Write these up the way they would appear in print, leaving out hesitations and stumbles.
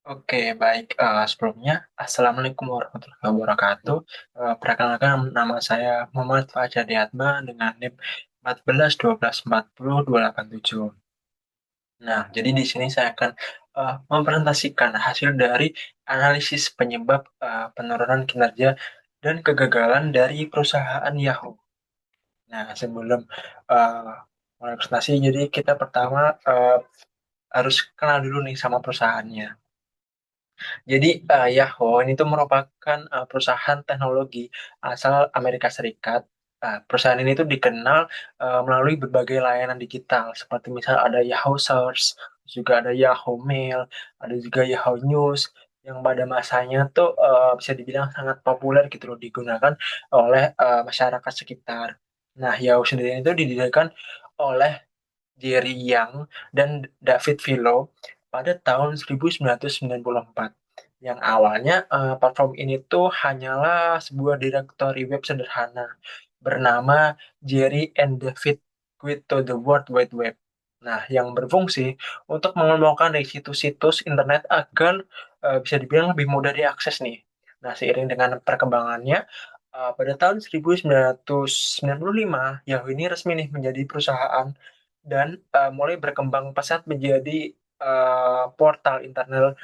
Oke, baik. Sebelumnya, Assalamualaikum warahmatullahi wabarakatuh. Perkenalkan, nama saya Muhammad Fajar Diatma dengan NIM 14 12 40 287. Nah, jadi di sini saya akan mempresentasikan hasil dari analisis penyebab penurunan kinerja dan kegagalan dari perusahaan Yahoo. Nah, sebelum uh, mulai presentasi, jadi kita pertama harus kenal dulu nih sama perusahaannya. Jadi Yahoo ini tuh merupakan perusahaan teknologi asal Amerika Serikat. Perusahaan ini tuh dikenal melalui berbagai layanan digital, seperti misal ada Yahoo Search, juga ada Yahoo Mail, ada juga Yahoo News, yang pada masanya tuh bisa dibilang sangat populer gitu loh, digunakan oleh masyarakat sekitar. Nah, Yahoo sendiri itu didirikan oleh Jerry Yang dan David Vilo pada tahun 1994. Yang awalnya platform ini tuh hanyalah sebuah direktori web sederhana bernama Jerry and David Guide to the World Wide Web. Nah, yang berfungsi untuk mengelompokkan dari situs-situs internet agar bisa dibilang lebih mudah diakses nih. Nah, seiring dengan perkembangannya, pada tahun 1995, Yahoo ini resmi nih menjadi perusahaan dan mulai berkembang pesat menjadi portal internet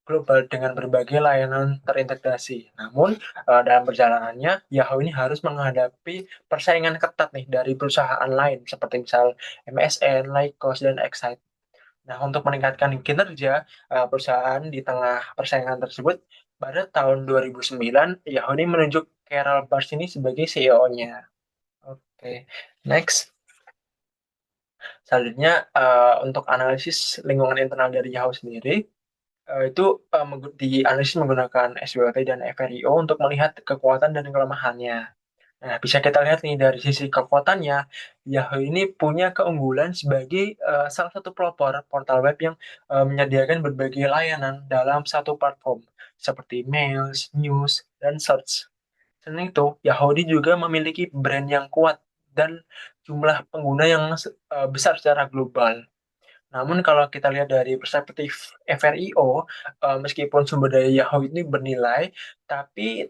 global dengan berbagai layanan terintegrasi. Namun, dalam perjalanannya, Yahoo ini harus menghadapi persaingan ketat nih dari perusahaan lain seperti misal MSN, Lycos, dan Excite. Nah, untuk meningkatkan kinerja perusahaan di tengah persaingan tersebut, pada tahun 2009, Yahoo ini menunjuk Carol Barnes ini sebagai CEO-nya. Oke, next. Selanjutnya, untuk analisis lingkungan internal dari Yahoo sendiri, itu dianalisis menggunakan SWOT dan FRIO untuk melihat kekuatan dan kelemahannya. Nah, bisa kita lihat nih dari sisi kekuatannya, Yahoo ini punya keunggulan sebagai salah satu pelopor portal web yang menyediakan berbagai layanan dalam satu platform, seperti mails, news, dan search. Selain itu, Yahoo juga memiliki brand yang kuat dan jumlah pengguna yang besar secara global. Namun kalau kita lihat dari perspektif FRIO, meskipun sumber daya Yahoo ini bernilai, tapi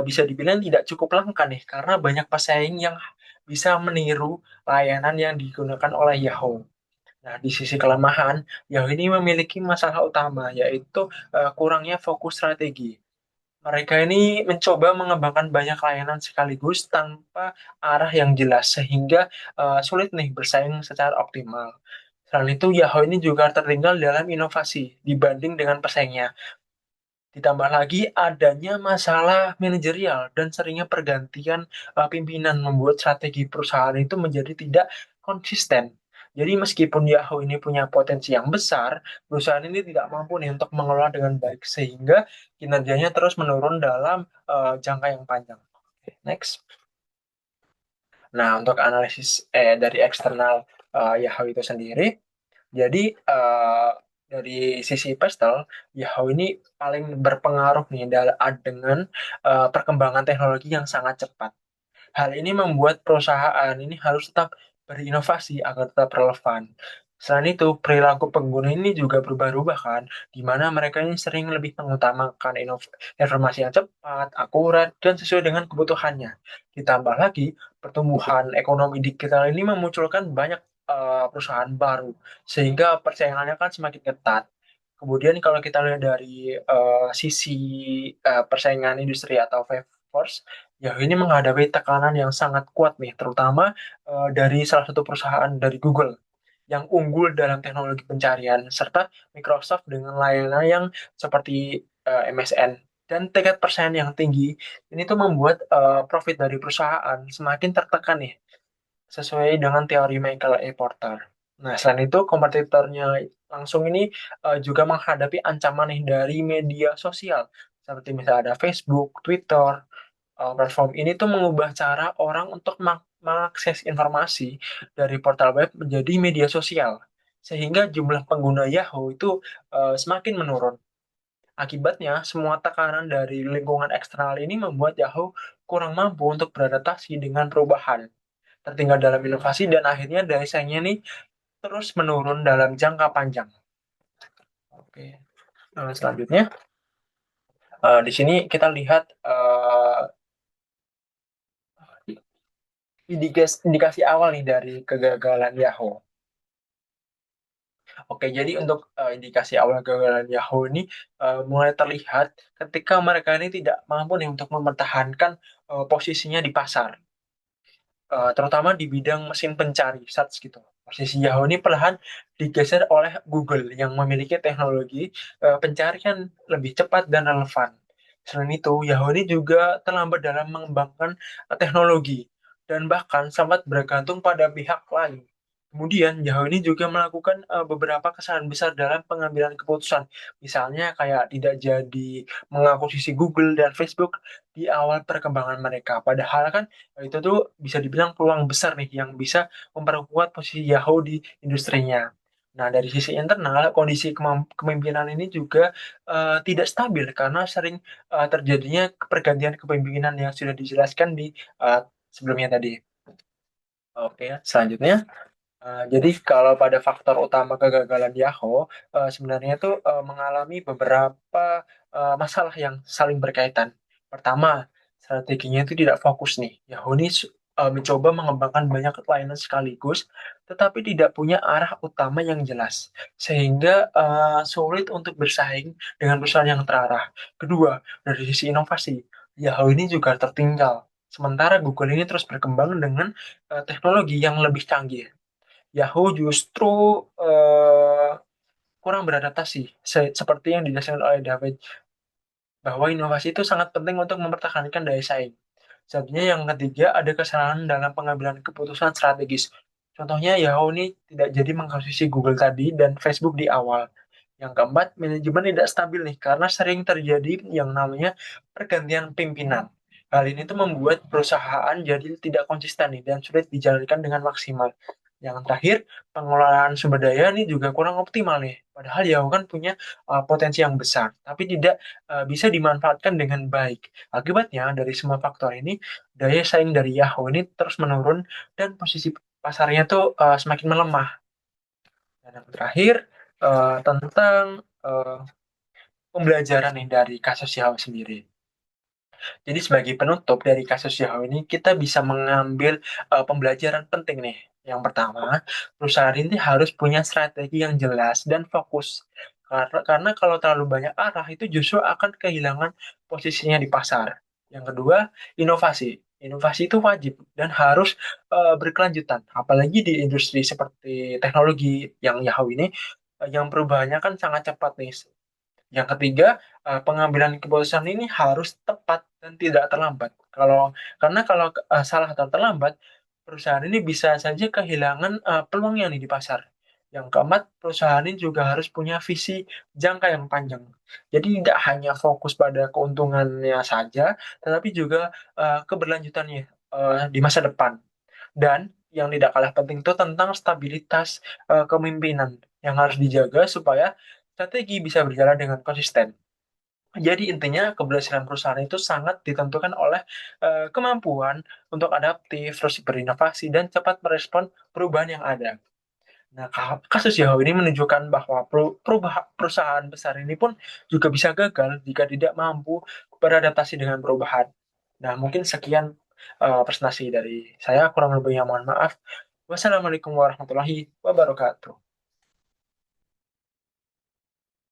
bisa dibilang tidak cukup lengkap nih, karena banyak pesaing yang bisa meniru layanan yang digunakan oleh Yahoo. Nah, di sisi kelemahan, Yahoo ini memiliki masalah utama, yaitu kurangnya fokus strategi. Mereka ini mencoba mengembangkan banyak layanan sekaligus tanpa arah yang jelas, sehingga sulit nih bersaing secara optimal. Selain itu, Yahoo ini juga tertinggal dalam inovasi dibanding dengan pesaingnya. Ditambah lagi adanya masalah manajerial dan seringnya pergantian pimpinan membuat strategi perusahaan itu menjadi tidak konsisten. Jadi meskipun Yahoo ini punya potensi yang besar, perusahaan ini tidak mampu nih untuk mengelola dengan baik sehingga kinerjanya terus menurun dalam jangka yang panjang. Next. Nah, untuk analisis dari eksternal Yahoo itu sendiri, jadi dari sisi pastel, Yahoo ini paling berpengaruh nih dengan perkembangan teknologi yang sangat cepat. Hal ini membuat perusahaan ini harus tetap berinovasi agar tetap relevan. Selain itu, perilaku pengguna ini juga berubah-ubah kan, di mana mereka ini sering lebih mengutamakan informasi yang cepat, akurat, dan sesuai dengan kebutuhannya. Ditambah lagi, pertumbuhan ekonomi digital ini memunculkan banyak perusahaan baru, sehingga persaingannya kan semakin ketat. Kemudian kalau kita lihat dari sisi persaingan industri atau workforce, ya ini menghadapi tekanan yang sangat kuat nih, terutama dari salah satu perusahaan dari Google yang unggul dalam teknologi pencarian, serta Microsoft dengan layanan yang seperti MSN. Dan tingkat persaingan yang tinggi, ini tuh membuat profit dari perusahaan semakin tertekan nih, sesuai dengan teori Michael A. Porter. Nah, selain itu, kompetitornya langsung ini juga menghadapi ancaman nih dari media sosial, seperti misalnya ada Facebook, Twitter. Platform ini tuh mengubah cara orang untuk mengakses informasi dari portal web menjadi media sosial, sehingga jumlah pengguna Yahoo itu semakin menurun. Akibatnya, semua tekanan dari lingkungan eksternal ini membuat Yahoo kurang mampu untuk beradaptasi dengan perubahan, tertinggal dalam inovasi, dan akhirnya daya saingnya nih terus menurun dalam jangka panjang. Oke. Selanjutnya, di sini kita lihat indikasi awal nih dari kegagalan Yahoo. Oke, jadi untuk indikasi awal kegagalan Yahoo ini mulai terlihat ketika mereka ini tidak mampu nih untuk mempertahankan posisinya di pasar, terutama di bidang mesin pencari search gitu. Posisi Yahoo ini perlahan digeser oleh Google yang memiliki teknologi pencarian lebih cepat dan relevan. Selain itu, Yahoo ini juga terlambat dalam mengembangkan teknologi dan bahkan sangat bergantung pada pihak lain. Kemudian, Yahoo ini juga melakukan beberapa kesalahan besar dalam pengambilan keputusan. Misalnya kayak tidak jadi mengakuisisi Google dan Facebook di awal perkembangan mereka. Padahal kan itu tuh bisa dibilang peluang besar nih yang bisa memperkuat posisi Yahoo di industrinya. Nah, dari sisi internal, kondisi kepemimpinan ini juga tidak stabil karena sering terjadinya pergantian kepemimpinan yang sudah dijelaskan di sebelumnya tadi. Oke, selanjutnya. Jadi kalau pada faktor utama kegagalan Yahoo, sebenarnya itu mengalami beberapa masalah yang saling berkaitan. Pertama, strateginya itu tidak fokus nih. Yahoo ini mencoba mengembangkan banyak layanan sekaligus, tetapi tidak punya arah utama yang jelas, sehingga sulit untuk bersaing dengan perusahaan yang terarah. Kedua, dari sisi inovasi, Yahoo ini juga tertinggal. Sementara Google ini terus berkembang dengan teknologi yang lebih canggih. Yahoo justru eh, kurang beradaptasi, seperti yang dijelaskan oleh David, bahwa inovasi itu sangat penting untuk mempertahankan daya saing. Selanjutnya yang ketiga, ada kesalahan dalam pengambilan keputusan strategis. Contohnya Yahoo ini tidak jadi mengakuisisi Google tadi dan Facebook di awal. Yang keempat, manajemen tidak stabil nih karena sering terjadi yang namanya pergantian pimpinan. Hal ini tuh membuat perusahaan jadi tidak konsisten nih dan sulit dijalankan dengan maksimal. Yang terakhir, pengelolaan sumber daya ini juga kurang optimal nih. Padahal Yahoo kan punya potensi yang besar, tapi tidak bisa dimanfaatkan dengan baik. Akibatnya, dari semua faktor ini, daya saing dari Yahoo ini terus menurun dan posisi pasarnya tuh semakin melemah. Dan yang terakhir, tentang eh, pembelajaran nih dari kasus Yahoo sendiri. Jadi sebagai penutup dari kasus Yahoo ini, kita bisa mengambil pembelajaran penting nih. Yang pertama, perusahaan ini harus punya strategi yang jelas dan fokus. Karena kalau terlalu banyak arah, itu justru akan kehilangan posisinya di pasar. Yang kedua, inovasi. Inovasi itu wajib dan harus berkelanjutan. Apalagi di industri seperti teknologi yang Yahoo ini, yang perubahannya kan sangat cepat nih. Yang ketiga, pengambilan keputusan ini harus tepat dan tidak terlambat. Karena kalau salah atau terlambat, perusahaan ini bisa saja kehilangan peluangnya nih di pasar. Yang keempat, perusahaan ini juga harus punya visi jangka yang panjang. Jadi tidak hanya fokus pada keuntungannya saja, tetapi juga keberlanjutannya di masa depan. Dan yang tidak kalah penting itu tentang stabilitas kepemimpinan yang harus dijaga supaya strategi bisa berjalan dengan konsisten. Jadi intinya keberhasilan perusahaan itu sangat ditentukan oleh kemampuan untuk adaptif, terus berinovasi, dan cepat merespon perubahan yang ada. Nah, kasus Yahoo ini menunjukkan bahwa perusahaan besar ini pun juga bisa gagal jika tidak mampu beradaptasi dengan perubahan. Nah, mungkin sekian presentasi dari saya. Kurang lebihnya mohon maaf. Wassalamualaikum warahmatullahi wabarakatuh.